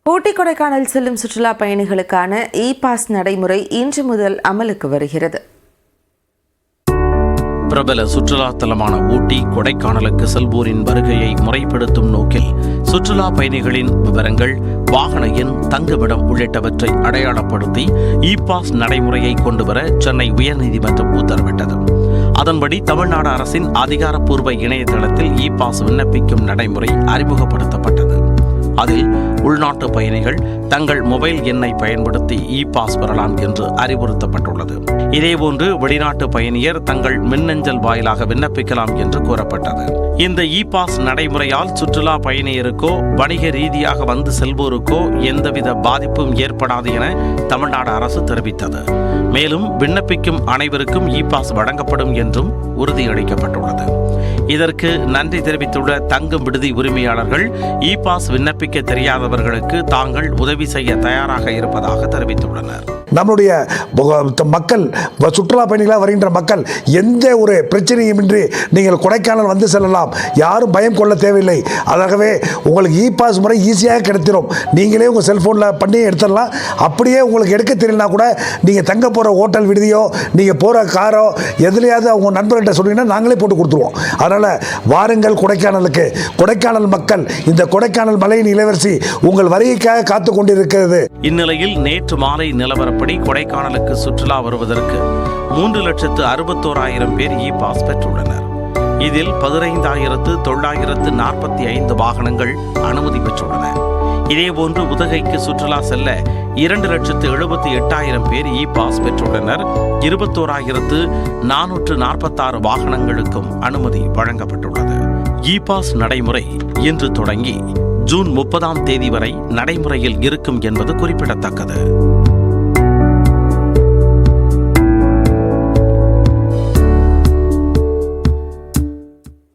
ஊட்டி கொடைக்கானல் செல்லும் சுற்றுலா பயணிகளுக்கான இ-பாஸ் நடைமுறை இன்று முதல் அமலுக்கு வருகிறது. பிரபல சுற்றுலா தலமான ஊட்டி கொடைக்கானலுக்கு செல்வோரின் வருகையை முறைப்படுத்தும் நோக்கில் சுற்றுலா பயணிகளின் விவரங்கள், வாகன எண், தங்குமிடம் உள்ளிட்டவற்றை அடையாளப்படுத்தி இ-பாஸ் நடைமுறையை கொண்டுவர சென்னை உயர்நீதிமன்றம் உத்தரவிட்டது. அதன்படி தமிழ்நாடு அரசின் அதிகாரப்பூர்வ இணையதளத்தில் இ-பாஸ் விண்ணப்பிக்கும் நடைமுறை அறிமுகப்படுத்தப்பட்டது. அதில் உள்நாட்டு பயணிகள் தங்கள் மொபைல் எண்ணை பயன்படுத்தி இ-பாஸ் பெறலாம் என்று அறிவுறுத்தப்பட்டுள்ளது. இதேபோன்று வெளிநாட்டு பயணியர் தங்கள் மின்னஞ்சல் வாயிலாக விண்ணப்பிக்கலாம் என்று கூறப்பட்டது. இந்த இ-பாஸ் நடைமுறையால் சுற்றுலா பயணியருக்கோ வணிக ரீதியாக வந்து செல்வோருக்கோ எந்தவித பாதிப்பும் ஏற்படாது என தமிழ்நாடு அரசு தெரிவித்தது. மேலும் விண்ணப்பிக்கும் அனைவருக்கும் இ-பாஸ் வழங்கப்படும் என்றும் உறுதியளிக்கப்பட்டுள்ளது. இதற்கு நன்றி தெரிவித்துள்ள தங்கும் விடுதி உரிமையாளர்கள் இ-பாஸ் விண்ணப்பிக்க தெரியாதவர்களுக்கு தாங்கள் உதவி செய்ய தயாராக இருப்பதாக தெரிவித்துள்ளனர். நம்முடைய மக்கள், சுற்றுலா பயணிகளாக வருகின்ற மக்கள் எந்த ஒரு பிரச்சனையுமின்றி நீங்கள் கொடைக்கானல் வந்து செல்லலாம். யாரும் பயம் கொள்ள தேவையில்லை. அதாகவே உங்களுக்கு இ-பாஸ் முறை ஈஸியாக கிடைத்திடும். நீங்களே உங்கள் செல்ஃபோனில் பண்ணி எடுத்துடலாம். அப்படியே உங்களுக்கு எடுக்க தெரியலனா கூட நீங்கள் தங்க போகிற ஹோட்டல் விடுதியோ நீங்கள் போகிற காரோ எதுலையாவது அவங்க நண்பர்கிட்ட சொன்னீங்கன்னா நாங்களே போட்டு கொடுத்துருவோம். அதனால் வாருங்கள் கொடைக்கானலுக்கு. கொடைக்கானல் மக்கள், இந்த கொடைக்கானல் மலையின் இளவரசி உங்கள் வருகைக்காக காத்து கொண்டிருக்கிறது. இந்நிலையில் நேற்று மாலை நிலவரப்படி கொடைக்கானலுக்கு சுற்றுலா வருவதற்கு 3,61,000 பேர் இ-பாஸ் பெற்றுள்ளனர். இதில் 15,945 வாகனங்கள் அனுமதி பெற்றுள்ளன. இதேபோன்று உதகைக்கு சுற்றுலா செல்ல 2,78,000 பேர் இ-பாஸ் பெற்றுள்ளனர். 21,446 வாகனங்களுக்கும் அனுமதி வழங்கப்பட்டுள்ளது. இ-பாஸ் நடைமுறை இன்று தொடங்கி ஜூன் 30 வரை நடைமுறையில் இருக்கும் என்பது குறிப்பிடத்தக்கது.